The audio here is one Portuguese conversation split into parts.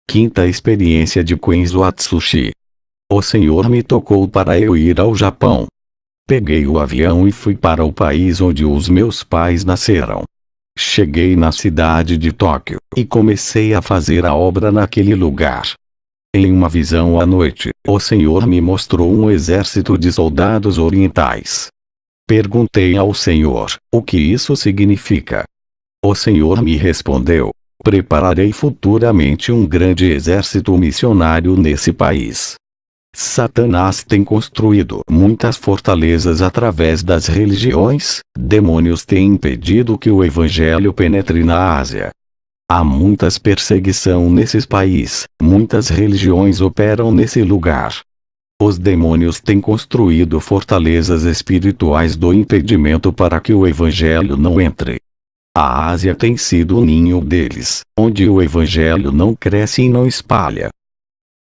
Quinta experiência de Quenzo Atsushi. O Senhor me tocou para eu ir ao Japão. Peguei o avião e fui para o país onde os meus pais nasceram. Cheguei na cidade de Tóquio, e comecei a fazer a obra naquele lugar. Em uma visão à noite, o Senhor me mostrou um exército de soldados orientais. Perguntei ao Senhor, o que isso significa? O Senhor me respondeu: prepararei futuramente um grande exército missionário nesse país. Satanás tem construído muitas fortalezas através das religiões, demônios têm impedido que o evangelho penetre na Ásia. Há muitas perseguição nesses países, muitas religiões operam nesse lugar. Os demônios têm construído fortalezas espirituais do impedimento para que o evangelho não entre. A Ásia tem sido o ninho deles, onde o evangelho não cresce e não espalha.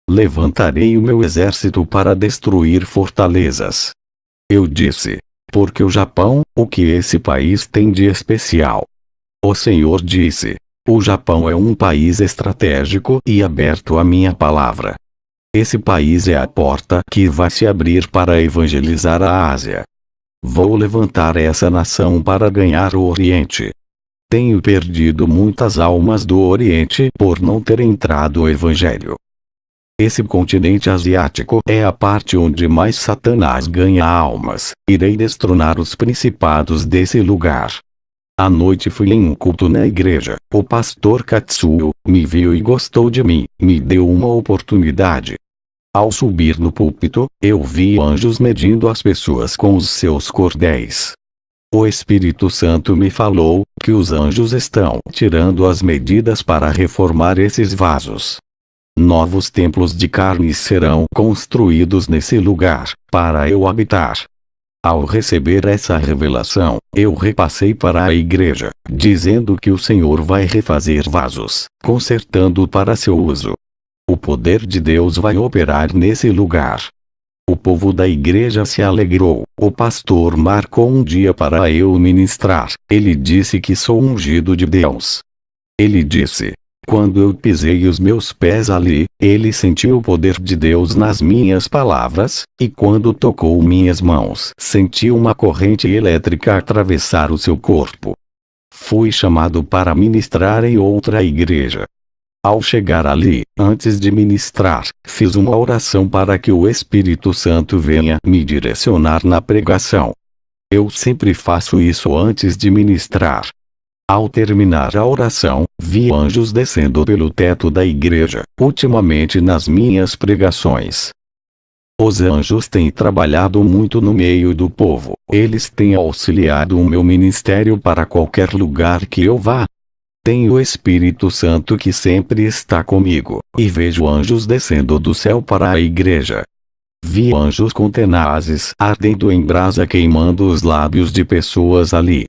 Levantarei o meu exército para destruir fortalezas. Eu disse: porque o Japão, o que esse país tem de especial? O Senhor disse: o Japão é um país estratégico e aberto à minha palavra. Esse país é a porta que vai se abrir para evangelizar a Ásia. Vou levantar essa nação para ganhar o Oriente. Tenho perdido muitas almas do Oriente por não ter entrado o Evangelho. Esse continente asiático é a parte onde mais Satanás ganha almas. Irei destronar os principados desse lugar. À noite fui em um culto na igreja. O pastor Katsuo me viu e gostou de mim, me deu uma oportunidade. Ao subir no púlpito, eu vi anjos medindo as pessoas com os seus cordéis. O Espírito Santo me falou que os anjos estão tirando as medidas para reformar esses vasos. Novos templos de carne serão construídos nesse lugar, para eu habitar. Ao receber essa revelação, eu repassei para a igreja, dizendo que o Senhor vai refazer vasos, consertando para seu uso. O poder de Deus vai operar nesse lugar. O povo da igreja se alegrou. O pastor marcou um dia para eu ministrar. Ele disse que sou ungido de Deus. Ele disse: quando eu pisei os meus pés ali, ele sentiu o poder de Deus nas minhas palavras, e quando tocou minhas mãos, sentiu uma corrente elétrica atravessar o seu corpo. Fui chamado para ministrar em outra igreja. Ao chegar ali, antes de ministrar, fiz uma oração para que o Espírito Santo venha me direcionar na pregação. Eu sempre faço isso antes de ministrar. Ao terminar a oração, vi anjos descendo pelo teto da igreja, ultimamente nas minhas pregações. Os anjos têm trabalhado muito no meio do povo, eles têm auxiliado o meu ministério para qualquer lugar que eu vá. Tenho o Espírito Santo que sempre está comigo, e vejo anjos descendo do céu para a igreja. Vi anjos com tenazes ardendo em brasa queimando os lábios de pessoas ali.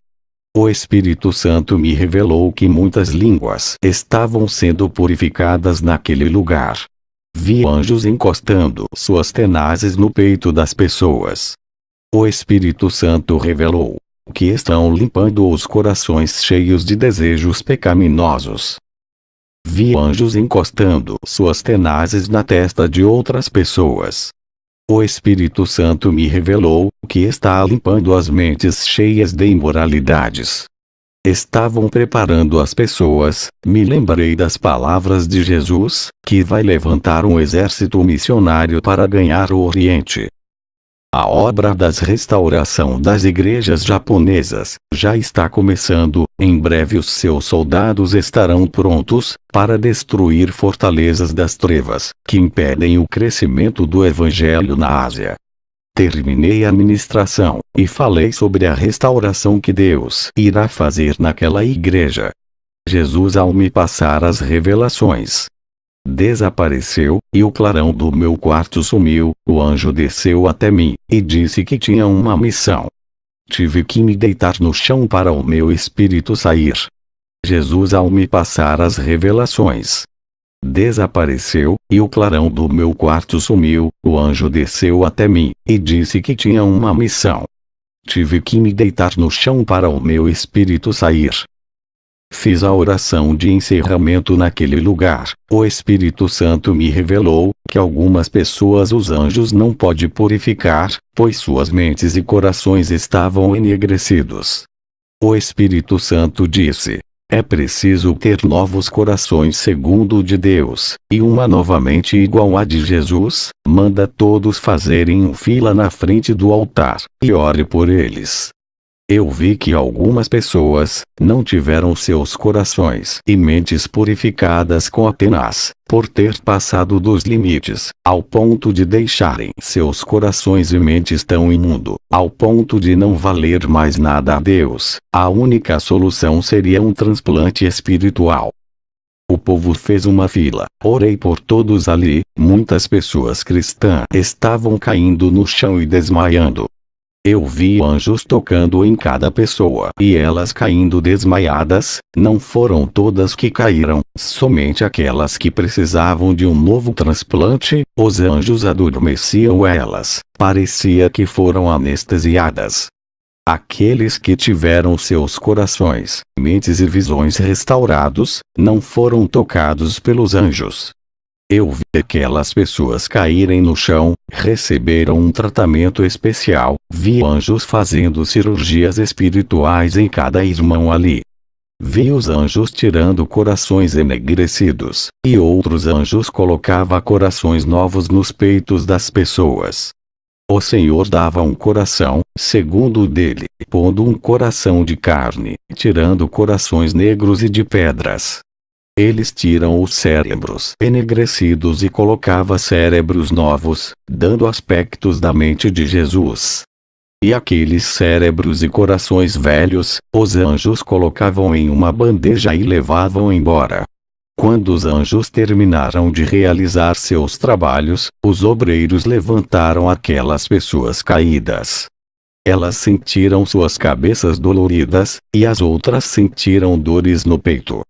O Espírito Santo me revelou que muitas línguas estavam sendo purificadas naquele lugar. Vi anjos encostando suas tenazes no peito das pessoas. O Espírito Santo revelou que estão limpando os corações cheios de desejos pecaminosos. Vi anjos encostando suas tenazes na testa de outras pessoas. O Espírito Santo me revelou que está limpando as mentes cheias de imoralidades. Estavam preparando as pessoas. Me lembrei das palavras de Jesus, que vai levantar um exército missionário para ganhar o Oriente. A obra da restauração das igrejas japonesas já está começando. Em breve os seus soldados estarão prontos para destruir fortalezas das trevas que impedem o crescimento do evangelho na Ásia. Terminei a ministração e falei sobre a restauração que Deus irá fazer naquela igreja. Jesus, ao me passar as revelações, desapareceu, e o clarão do meu quarto sumiu. O anjo desceu até mim e disse que tinha uma missão. Tive que me deitar no chão para o meu espírito sair. Jesus, ao me passar as revelações, desapareceu, e o clarão do meu quarto sumiu. O anjo desceu até mim e disse que tinha uma missão. Tive que me deitar no chão para o meu espírito sair. Fiz a oração de encerramento naquele lugar. O Espírito Santo me revelou que algumas pessoas os anjos não podem purificar, pois suas mentes e corações estavam enegrecidos. O Espírito Santo disse: é preciso ter novos corações segundo o de Deus, e uma nova mente igual à de Jesus. Manda todos fazerem uma fila na frente do altar, e ore por eles. Eu vi que algumas pessoas não tiveram seus corações e mentes purificadas com Atenas, por ter passado dos limites, ao ponto de deixarem seus corações e mentes tão imundo, ao ponto de não valer mais nada a Deus. A única solução seria um transplante espiritual. O povo fez uma fila. Orei por todos ali. Muitas pessoas cristãs estavam caindo no chão e desmaiando. Eu vi anjos tocando em cada pessoa e elas caindo desmaiadas. Não foram todas que caíram, somente aquelas que precisavam de um novo transplante. Os anjos adormeciam elas, parecia que foram anestesiadas. Aqueles que tiveram seus corações, mentes e visões restaurados, não foram tocados pelos anjos. Eu vi aquelas pessoas caírem no chão, receberam um tratamento especial, vi anjos fazendo cirurgias espirituais em cada irmão ali. Vi os anjos tirando corações enegrecidos, e outros anjos colocavam corações novos nos peitos das pessoas. O Senhor dava um coração, segundo o dele, pondo um coração de carne, tirando corações negros e de pedras. Eles tiram os cérebros enegrecidos e colocava cérebros novos, dando aspectos da mente de Jesus. E aqueles cérebros e corações velhos, os anjos colocavam em uma bandeja e levavam embora. Quando os anjos terminaram de realizar seus trabalhos, os obreiros levantaram aquelas pessoas caídas. Elas sentiram suas cabeças doloridas, e as outras sentiram dores no peito.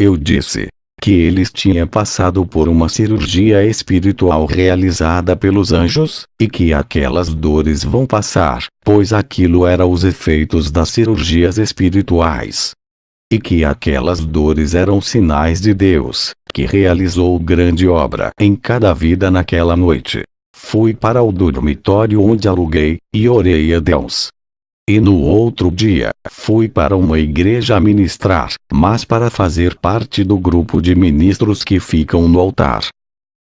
Eu disse que eles tinham passado por uma cirurgia espiritual realizada pelos anjos, e que aquelas dores vão passar, pois aquilo era os efeitos das cirurgias espirituais. E que aquelas dores eram sinais de Deus, que realizou grande obra em cada vida naquela noite. Fui para o dormitório onde aluguei, e orei a Deus. E no outro dia, fui para uma igreja ministrar, mas para fazer parte do grupo de ministros que ficam no altar.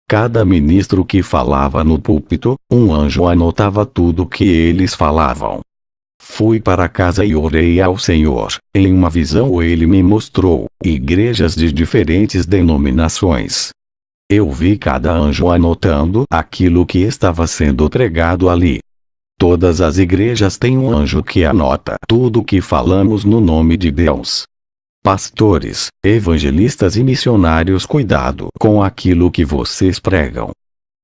Cada ministro que falava no púlpito, um anjo anotava tudo que eles falavam. Fui para casa e orei ao Senhor. Em uma visão ele me mostrou igrejas de diferentes denominações. Eu vi cada anjo anotando aquilo que estava sendo pregado ali. Todas as igrejas têm um anjo que anota tudo o que falamos no nome de Deus. Pastores, evangelistas e missionários, cuidado com aquilo que vocês pregam.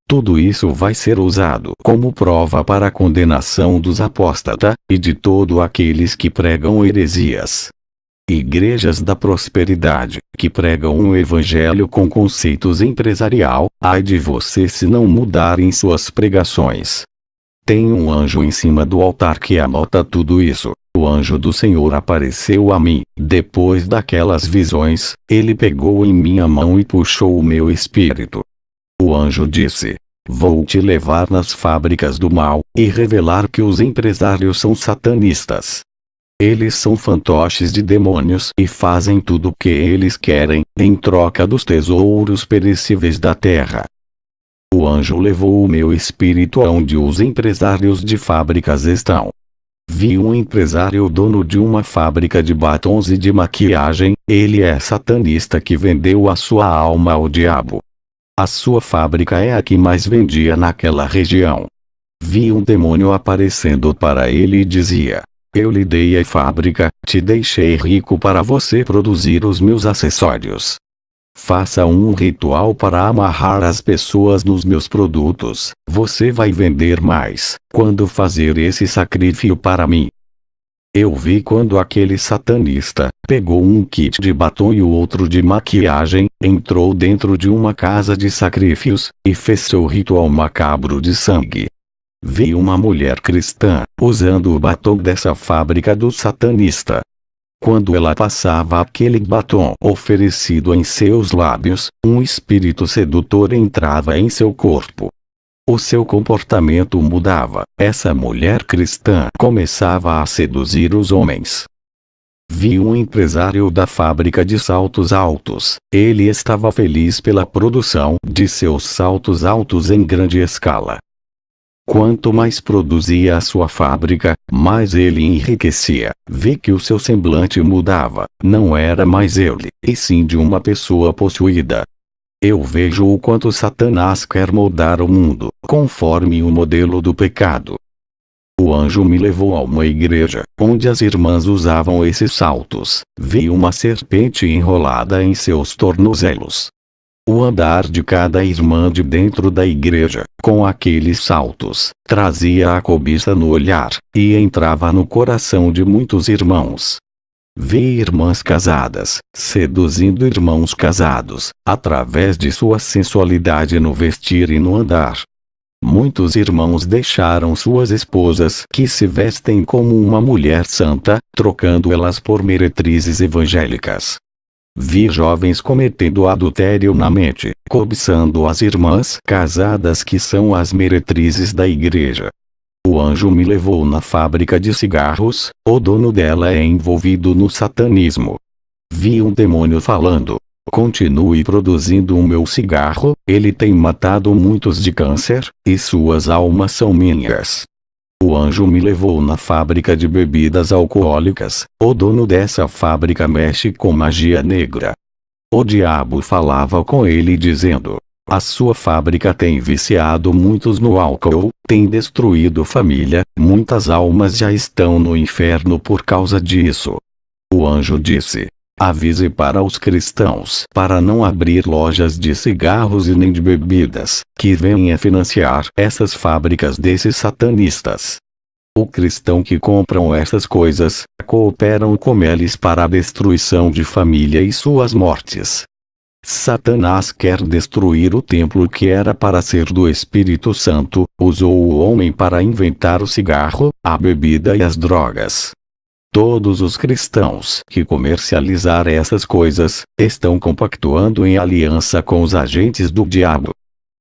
Tudo isso vai ser usado como prova para a condenação dos apóstatas, e de todos aqueles que pregam heresias. Igrejas da prosperidade, que pregam um evangelho com conceitos empresarial, ai de você se não mudarem suas pregações. Tem um anjo em cima do altar que anota tudo isso. O anjo do Senhor apareceu a mim. Depois daquelas visões, ele pegou em minha mão e puxou o meu espírito. O anjo disse: vou te levar nas fábricas do mal, e revelar que os empresários são satanistas. Eles são fantoches de demônios e fazem tudo o que eles querem, em troca dos tesouros perecíveis da terra. O anjo levou o meu espírito aonde os empresários de fábricas estão. Vi um empresário dono de uma fábrica de batons e de maquiagem. Ele é satanista que vendeu a sua alma ao diabo. A sua fábrica é a que mais vendia naquela região. Vi um demônio aparecendo para ele e dizia: eu lhe dei a fábrica, te deixei rico para você produzir os meus acessórios. Faça um ritual para amarrar as pessoas nos meus produtos. Você vai vender mais quando fazer esse sacrifício para mim. Eu vi quando aquele satanista pegou um kit de batom e o outro de maquiagem, entrou dentro de uma casa de sacrifícios, e fez seu ritual macabro de sangue. Vi uma mulher cristã usando o batom dessa fábrica do satanista. Quando ela passava aquele batom oferecido em seus lábios, um espírito sedutor entrava em seu corpo. O seu comportamento mudava. Essa mulher cristã começava a seduzir os homens. Vi um empresário da fábrica de saltos altos. Ele estava feliz pela produção de seus saltos altos em grande escala. Quanto mais produzia a sua fábrica, mais ele enriquecia. Vi que o seu semblante mudava. Não era mais ele, e sim de uma pessoa possuída. Eu vejo o quanto Satanás quer moldar o mundo, conforme o modelo do pecado. O anjo me levou a uma igreja, onde as irmãs usavam esses saltos. Vi uma serpente enrolada em seus tornozelos. O andar de cada irmã de dentro da igreja, com aqueles saltos, trazia a cobiça no olhar, e entrava no coração de muitos irmãos. Vi irmãs casadas, seduzindo irmãos casados, através de sua sensualidade no vestir e no andar. Muitos irmãos deixaram suas esposas que se vestem como uma mulher santa, trocando elas por meretrizes evangélicas. Vi jovens cometendo adultério na mente, cobiçando as irmãs casadas que são as meretrizes da igreja. O anjo me levou na fábrica de cigarros. O dono dela é envolvido no satanismo. Vi um demônio falando: continue produzindo o meu cigarro, ele tem matado muitos de câncer, e suas almas são minhas. O anjo me levou na fábrica de bebidas alcoólicas. O dono dessa fábrica mexe com magia negra. O diabo falava com ele dizendo: a sua fábrica tem viciado muitos no álcool, tem destruído família, muitas almas já estão no inferno por causa disso. O anjo disse: avise para os cristãos para não abrir lojas de cigarros e nem de bebidas, que venha financiar essas fábricas desses satanistas. O cristão que compram essas coisas, cooperam com eles para a destruição de família e suas mortes. Satanás quer destruir o templo que era para ser do Espírito Santo, usou o homem para inventar o cigarro, a bebida e as drogas. Todos os cristãos que comercializar essas coisas, estão compactuando em aliança com os agentes do diabo.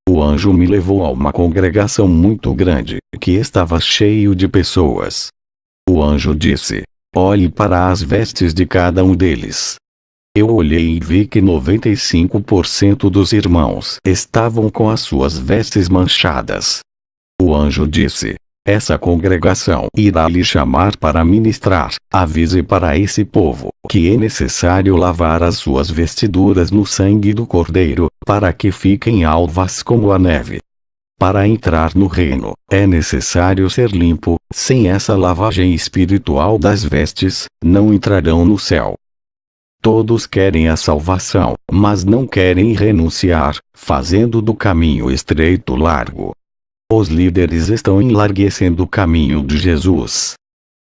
O anjo me levou a uma congregação muito grande, que estava cheio de pessoas. O anjo disse: olhe para as vestes de cada um deles. Eu olhei e vi que 95% dos irmãos estavam com as suas vestes manchadas. O anjo disse: essa congregação irá lhe chamar para ministrar. Avise para esse povo que é necessário lavar as suas vestiduras no sangue do Cordeiro, para que fiquem alvas como a neve. Para entrar no reino, é necessário ser limpo. Sem essa lavagem espiritual das vestes, não entrarão no céu. Todos querem a salvação, mas não querem renunciar, fazendo do caminho estreito largo. Os líderes estão enlarguecendo o caminho de Jesus.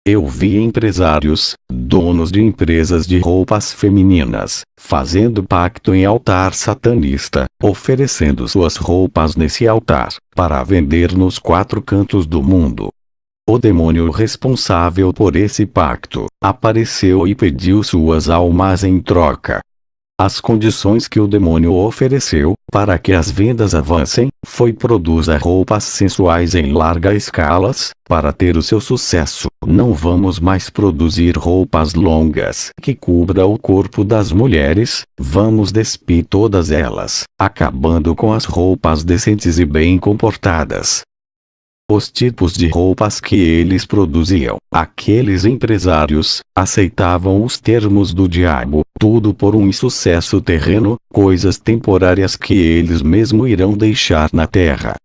Eu vi empresários, donos de empresas de roupas femininas, fazendo pacto em altar satanista, oferecendo suas roupas nesse altar, para vender nos 4 cantos do mundo. O demônio responsável por esse pacto apareceu e pediu suas almas em troca. As condições que o demônio ofereceu, para que as vendas avancem, foi: produza roupas sensuais em larga escala. Para ter o seu sucesso, não vamos mais produzir roupas longas que cubra o corpo das mulheres, vamos despir todas elas, acabando com as roupas decentes e bem comportadas. Os tipos de roupas que eles produziam, aqueles empresários aceitavam os termos do diabo, tudo por um insucesso terreno, coisas temporárias que eles mesmo irão deixar na terra.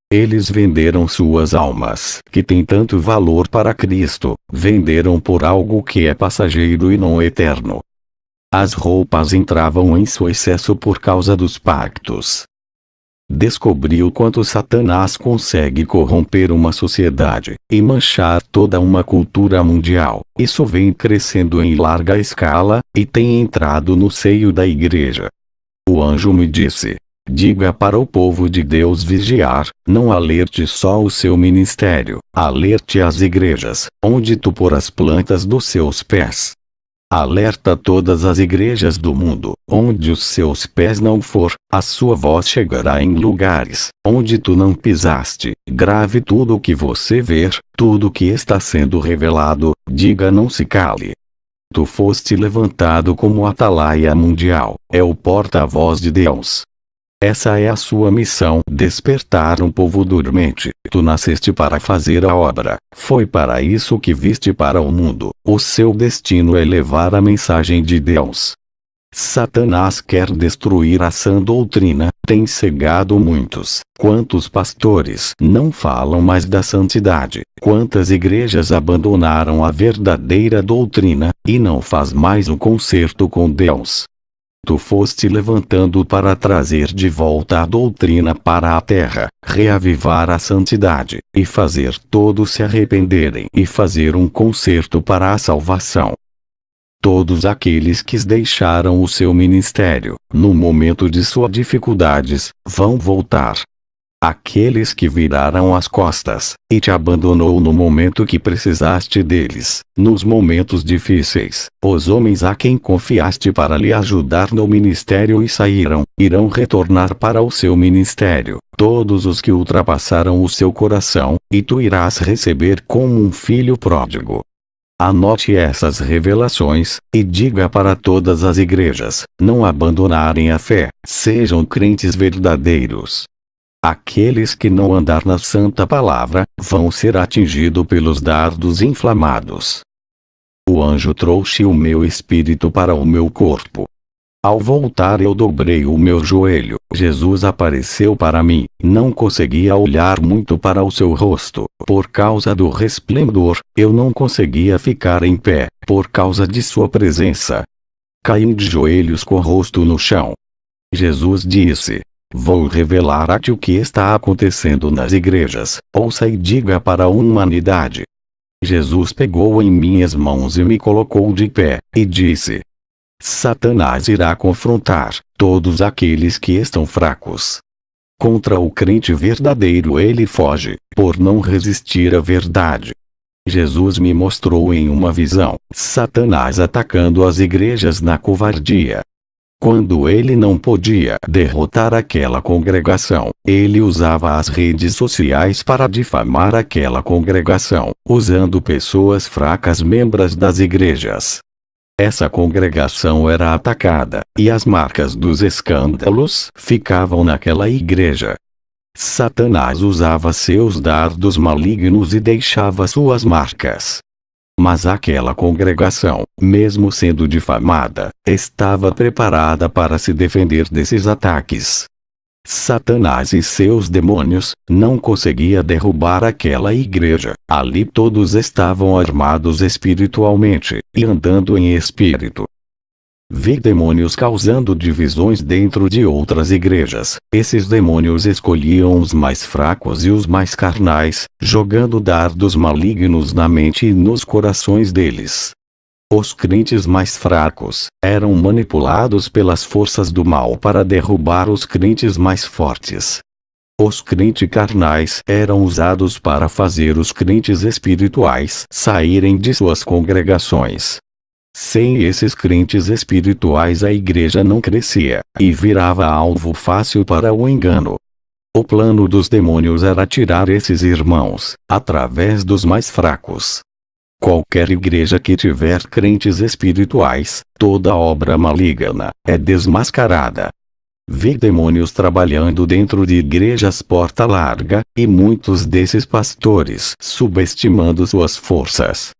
Eles venderam suas almas, que têm tanto valor para Cristo, venderam por algo que é passageiro e não eterno. As roupas entravam em seu excesso por causa dos pactos. Descobri o quanto Satanás consegue corromper uma sociedade, e manchar toda uma cultura mundial. Isso vem crescendo em larga escala, e tem entrado no seio da igreja. O anjo me disse: diga para o povo de Deus vigiar, não alerte só o seu ministério, alerte as igrejas, onde tu pôr as plantas dos seus pés. Alerta todas as igrejas do mundo: onde os seus pés não for, a sua voz chegará em lugares onde tu não pisaste. Grave tudo o que você ver, tudo que está sendo revelado, diga: não se cale. Tu foste levantado como atalaia mundial, é o porta-voz de Deus. Essa é a sua missão: despertar um povo dormente. Tu nasceste para fazer a obra, foi para isso que viste para o mundo. O seu destino é levar a mensagem de Deus. Satanás quer destruir a sã doutrina, tem cegado muitos. Quantos pastores não falam mais da santidade? Quantas igrejas abandonaram a verdadeira doutrina, e não faz mais um concerto com Deus? Tu foste levantando para trazer de volta a doutrina para a terra, reavivar a santidade, e fazer todos se arrependerem e fazer um concerto para a salvação. Todos aqueles que deixaram o seu ministério, no momento de suas dificuldades, vão voltar. Aqueles que viraram as costas, e te abandonou no momento que precisaste deles, nos momentos difíceis, os homens a quem confiaste para lhe ajudar no ministério e saíram, irão retornar para o seu ministério. Todos os que ultrapassaram o seu coração, e tu irás receber como um filho pródigo. Anote essas revelações, e diga para todas as igrejas, não abandonarem a fé, sejam crentes verdadeiros. Aqueles que não andar na santa palavra, vão ser atingidos pelos dardos inflamados. O anjo trouxe o meu espírito para o meu corpo. Ao voltar eu dobrei o meu joelho. Jesus apareceu para mim. Não conseguia olhar muito para o seu rosto. Por causa do resplendor, eu não conseguia ficar em pé, por causa de sua presença. Caí de joelhos com o rosto no chão. Jesus disse: vou revelar a ti o que está acontecendo nas igrejas. Ouça e diga para a humanidade. Jesus pegou em minhas mãos e me colocou de pé, e disse: Satanás irá confrontar todos aqueles que estão fracos. Contra o crente verdadeiro ele foge, por não resistir à verdade. Jesus me mostrou em uma visão Satanás atacando as igrejas na covardia. Quando ele não podia derrotar aquela congregação, ele usava as redes sociais para difamar aquela congregação, usando pessoas fracas membros das igrejas. Essa congregação era atacada, e as marcas dos escândalos ficavam naquela igreja. Satanás usava seus dardos malignos e deixava suas marcas. Mas aquela congregação, mesmo sendo difamada, estava preparada para se defender desses ataques. Satanás e seus demônios não conseguiam derrubar aquela igreja. Ali todos estavam armados espiritualmente, e andando em espírito. Vi demônios causando divisões dentro de outras igrejas. Esses demônios escolhiam os mais fracos e os mais carnais, jogando dardos malignos na mente e nos corações deles. Os crentes mais fracos eram manipulados pelas forças do mal para derrubar os crentes mais fortes. Os crentes carnais eram usados para fazer os crentes espirituais saírem de suas congregações. Sem esses crentes espirituais a igreja não crescia, e virava alvo fácil para o engano. O plano dos demônios era tirar esses irmãos, através dos mais fracos. Qualquer igreja que tiver crentes espirituais, toda obra maligna é desmascarada. Vi demônios trabalhando dentro de igrejas porta larga, e muitos desses pastores subestimando suas forças.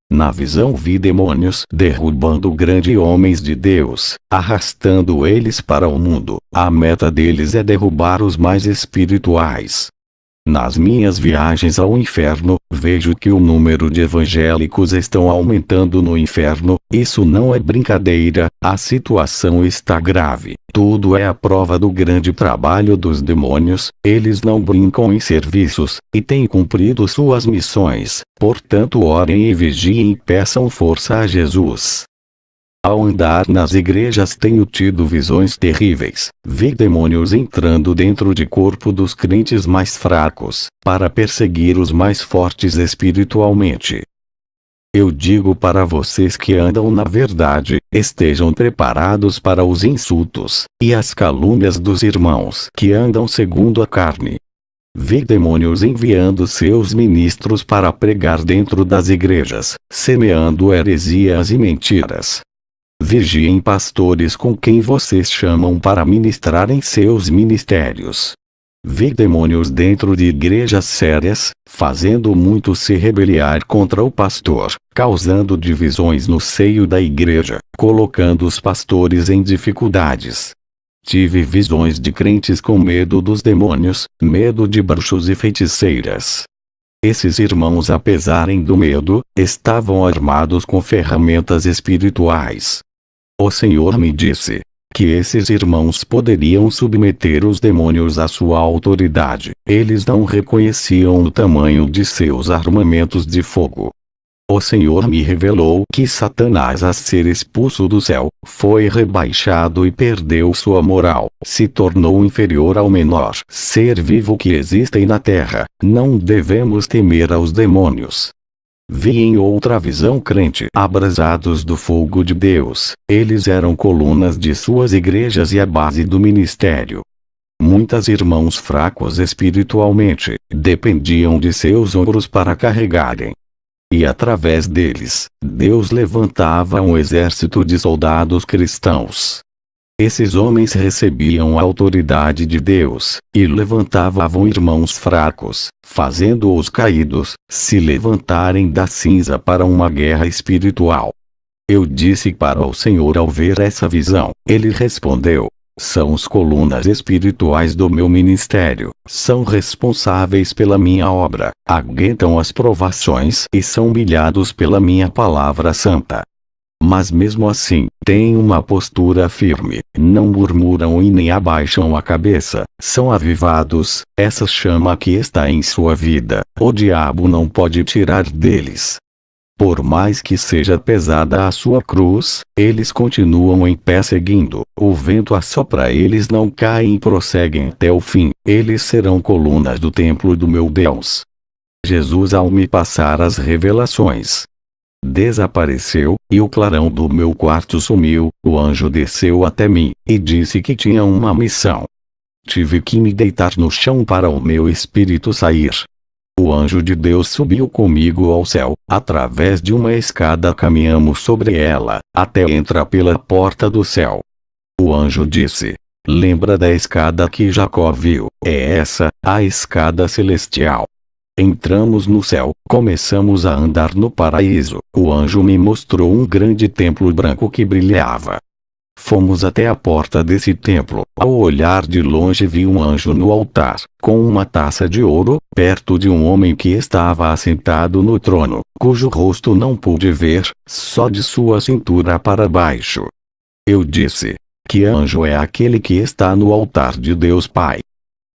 Na visão vi demônios derrubando grandes homens de Deus, arrastando eles para o mundo. A meta deles é derrubar os mais espirituais. Nas minhas viagens ao inferno, vejo que o número de evangélicos estão aumentando no inferno. Isso não é brincadeira, a situação está grave. Tudo é a prova do grande trabalho dos demônios. Eles não brincam em serviços, e têm cumprido suas missões. Portanto, orem e vigiem e peçam força a Jesus. Ao andar nas igrejas tenho tido visões terríveis. Vi demônios entrando dentro de corpo dos crentes mais fracos, para perseguir os mais fortes espiritualmente. Eu digo para vocês que andam na verdade, estejam preparados para os insultos e as calúnias dos irmãos que andam segundo a carne. Vi demônios enviando seus ministros para pregar dentro das igrejas, semeando heresias e mentiras. Vigiem pastores com quem vocês chamam para ministrar em seus ministérios. Vi demônios dentro de igrejas sérias, fazendo muitos se rebeliar contra o pastor, causando divisões no seio da igreja, colocando os pastores em dificuldades. Tive visões de crentes com medo dos demônios, medo de bruxos e feiticeiras. Esses irmãos, apesar do medo, estavam armados com ferramentas espirituais. O Senhor me disse que esses irmãos poderiam submeter os demônios à sua autoridade. Eles não reconheciam o tamanho de seus armamentos de fogo. O Senhor me revelou que Satanás, a ser expulso do céu, foi rebaixado e perdeu sua moral, se tornou inferior ao menor ser vivo que existe na terra. Não devemos temer aos demônios. Vi em outra visão crente abrasados do fogo de Deus. Eles eram colunas de suas igrejas e a base do ministério. Muitos irmãos fracos espiritualmente dependiam de seus ombros para carregarem. E através deles, Deus levantava um exército de soldados cristãos. Esses homens recebiam a autoridade de Deus, e levantavam irmãos fracos, fazendo-os caídos, se levantarem da cinza para uma guerra espiritual. Eu disse para o Senhor ao ver essa visão. Ele respondeu: são as colunas espirituais do meu ministério, são responsáveis pela minha obra, aguentam as provações e são humilhados pela minha palavra santa. Mas mesmo assim, têm uma postura firme, não murmuram e nem abaixam a cabeça, são avivados. Essa chama que está em sua vida, o diabo não pode tirar deles. Por mais que seja pesada a sua cruz, eles continuam em pé seguindo. O vento assopra, eles não caem e prosseguem até o fim. Eles serão colunas do templo do meu Deus. Jesus, ao me passar as revelações, desapareceu, e o clarão do meu quarto sumiu. O anjo desceu até mim, e disse que tinha uma missão. Tive que me deitar no chão para o meu espírito sair. O anjo de Deus subiu comigo ao céu. Através de uma escada caminhamos sobre ela, até entrar pela porta do céu. O anjo disse: lembra da escada que Jacó viu? É essa, a escada celestial. Entramos no céu, começamos a andar no paraíso. O anjo me mostrou um grande templo branco que brilhava. Fomos até a porta desse templo. Ao olhar de longe vi um anjo no altar, com uma taça de ouro, perto de um homem que estava assentado no trono, cujo rosto não pude ver, só de sua cintura para baixo. Eu disse: que anjo é aquele que está no altar de Deus Pai?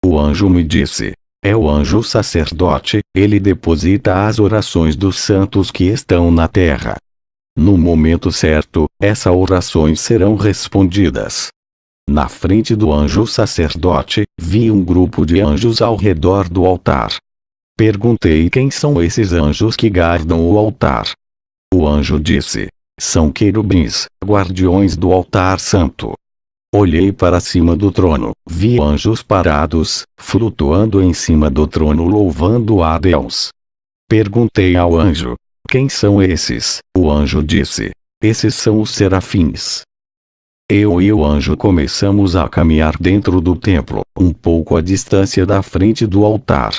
O anjo me disse: é o anjo sacerdote, ele deposita as orações dos santos que estão na terra. No momento certo, essas orações serão respondidas. Na frente do anjo sacerdote, vi um grupo de anjos ao redor do altar. Perguntei: quem são esses anjos que guardam o altar? O anjo disse: são querubins, guardiões do altar santo. Olhei para cima do trono, vi anjos parados, flutuando em cima do trono louvando a Deus. Perguntei ao anjo: quem são esses? O anjo disse: esses são os serafins. Eu e o anjo começamos a caminhar dentro do templo, um pouco à distância da frente do altar.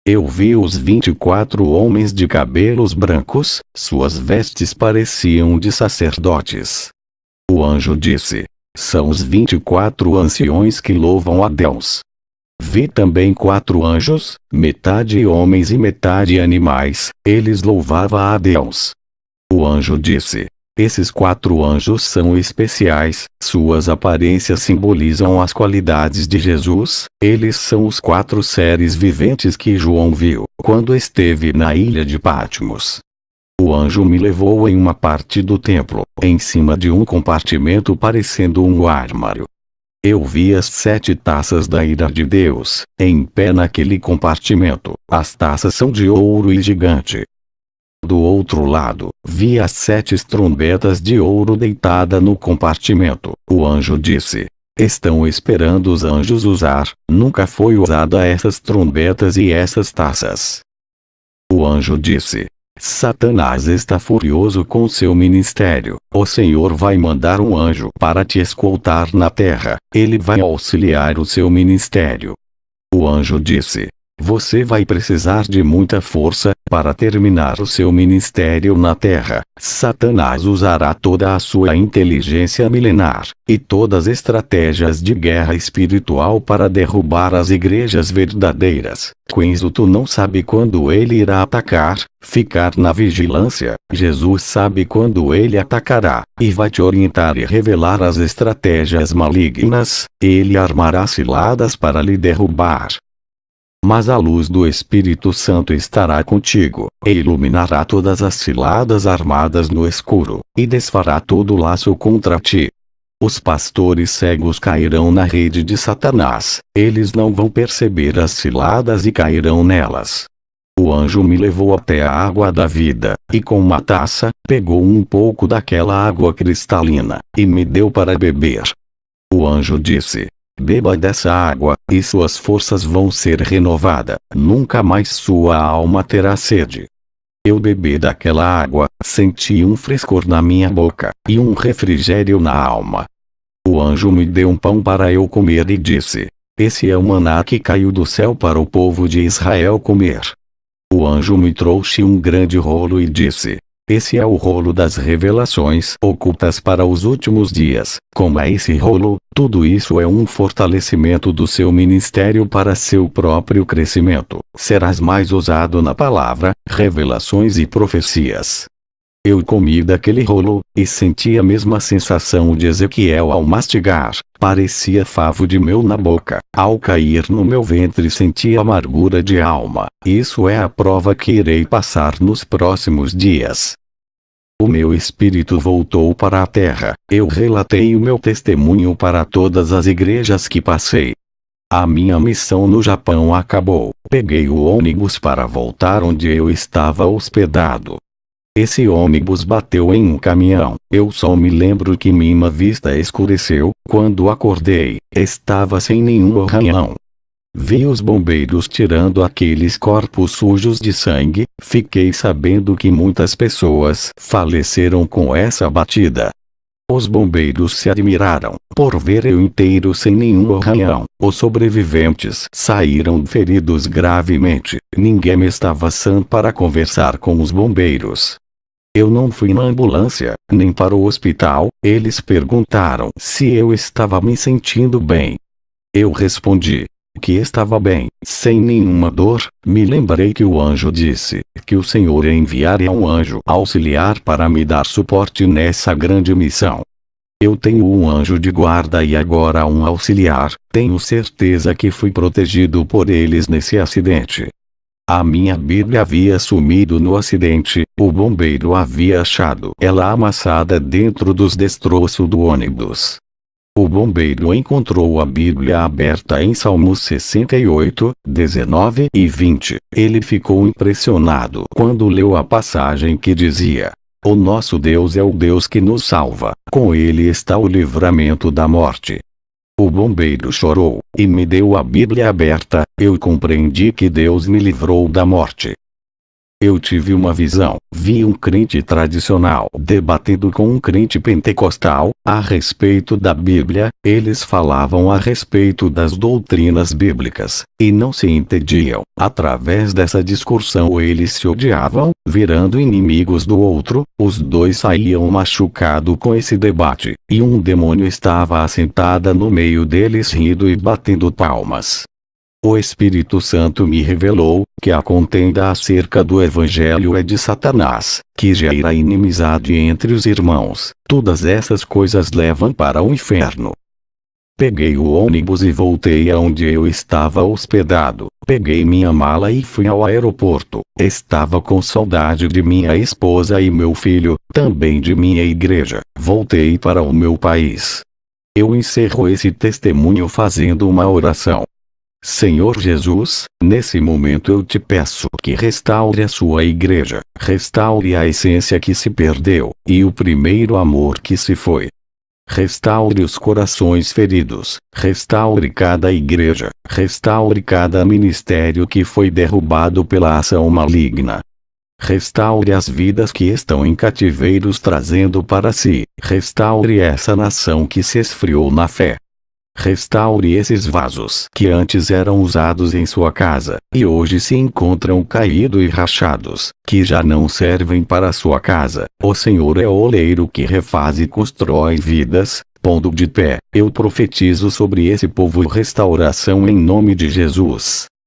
Eu vi os 24 homens de cabelos brancos, suas vestes pareciam de sacerdotes. O anjo disse: são os 24 anciões que louvam a Deus. Vi também 4 anjos, metade homens e metade animais, eles louvavam a Deus. O anjo disse: esses 4 anjos são especiais, suas aparências simbolizam as qualidades de Jesus, eles são os 4 seres viventes que João viu, quando esteve na ilha de Patmos. O anjo me levou em uma parte do templo, em cima de um compartimento parecendo um armário. Eu vi as 7 taças da ira de Deus, em pé naquele compartimento. As taças são de ouro e gigante. Do outro lado, vi as 7 trombetas de ouro deitada no compartimento. O anjo disse: estão esperando os anjos usar, nunca foi usada essas trombetas e essas taças. O anjo disse: Satanás está furioso com seu ministério. O Senhor vai mandar um anjo para te escoltar na terra. Ele vai auxiliar o seu ministério. O anjo disse: você vai precisar de muita força para terminar o seu ministério na terra. Satanás usará toda a sua inteligência milenar e todas as estratégias de guerra espiritual para derrubar as igrejas verdadeiras. Quinzo, tu não sabe quando ele irá atacar. Ficar na vigilância. Jesus sabe quando ele atacará e vai te orientar e revelar as estratégias malignas. Ele armará ciladas para lhe derrubar. Mas a luz do Espírito Santo estará contigo, e iluminará todas as ciladas armadas no escuro, e desfará todo laço contra ti. Os pastores cegos cairão na rede de Satanás, eles não vão perceber as ciladas e cairão nelas. O anjo me levou até a água da vida, e com uma taça, pegou um pouco daquela água cristalina, e me deu para beber. O anjo disse: beba dessa água, e suas forças vão ser renovadas. Nunca mais sua alma terá sede. Eu bebi daquela água, senti um frescor na minha boca, e um refrigério na alma. O anjo me deu um pão para eu comer e disse: esse é o maná que caiu do céu para o povo de Israel comer. O anjo me trouxe um grande rolo e disse: esse é o rolo das revelações ocultas para os últimos dias. Como é esse rolo? Tudo isso é um fortalecimento do seu ministério para seu próprio crescimento. Serás mais ousado na palavra, revelações e profecias. Eu comi daquele rolo, e senti a mesma sensação de Ezequiel ao mastigar. Parecia favo de mel na boca. Ao cair no meu ventre senti amargura de alma. Isso é a prova que irei passar nos próximos dias. O meu espírito voltou para a terra. Eu relatei o meu testemunho para todas as igrejas que passei. A minha missão no Japão acabou. Peguei o ônibus para voltar onde eu estava hospedado. Esse ônibus bateu em um caminhão. Eu só me lembro que minha vista escureceu. Quando acordei, estava sem nenhum arranhão. Vi os bombeiros tirando aqueles corpos sujos de sangue. Fiquei sabendo que muitas pessoas faleceram com essa batida. Os bombeiros se admiraram por ver eu inteiro sem nenhum arranhão. Os sobreviventes saíram feridos gravemente. Ninguém estava sã para conversar com os bombeiros. Eu não fui na ambulância, nem para o hospital. Eles perguntaram se eu estava me sentindo bem. Eu respondi que estava bem, sem nenhuma dor. Me lembrei que o anjo disse que o Senhor enviaria um anjo auxiliar para me dar suporte nessa grande missão. Eu tenho um anjo de guarda e agora um auxiliar. Tenho certeza que fui protegido por eles nesse acidente. A minha Bíblia havia sumido no acidente. O bombeiro havia achado ela amassada dentro dos destroços do ônibus. O bombeiro encontrou a Bíblia aberta em Salmos 68, 19 e 20. Ele ficou impressionado quando leu a passagem que dizia: o nosso Deus é o Deus que nos salva, com ele está o livramento da morte. O bombeiro chorou, e me deu a Bíblia aberta. Eu compreendi que Deus me livrou da morte. Eu tive uma visão. Vi um crente tradicional debatendo com um crente pentecostal a respeito da Bíblia. Eles falavam a respeito das doutrinas bíblicas e não se entendiam. Através dessa discussão eles se odiavam, virando inimigos do outro. Os dois saíam machucados com esse debate, e um demônio estava assentada no meio deles rindo e batendo palmas. O Espírito Santo me revelou que a contenda acerca do Evangelho é de Satanás, que gera inimizade entre os irmãos. Todas essas coisas levam para o inferno. Peguei o ônibus e voltei aonde eu estava hospedado. Peguei minha mala e fui ao aeroporto. Estava com saudade de minha esposa e meu filho, também de minha igreja. Voltei para o meu país. Eu encerro esse testemunho fazendo uma oração. Senhor Jesus, nesse momento eu te peço que restaure a sua igreja, restaure a essência que se perdeu, e o primeiro amor que se foi. Restaure os corações feridos, restaure cada igreja, restaure cada ministério que foi derrubado pela ação maligna. Restaure as vidas que estão em cativeiros trazendo para si, restaure essa nação que se esfriou na fé. Restaure esses vasos que antes eram usados em sua casa, e hoje se encontram caídos e rachados, que já não servem para a sua casa. O Senhor é o oleiro que refaz e constrói vidas. Pondo de pé, eu profetizo sobre esse povo restauração em nome de Jesus.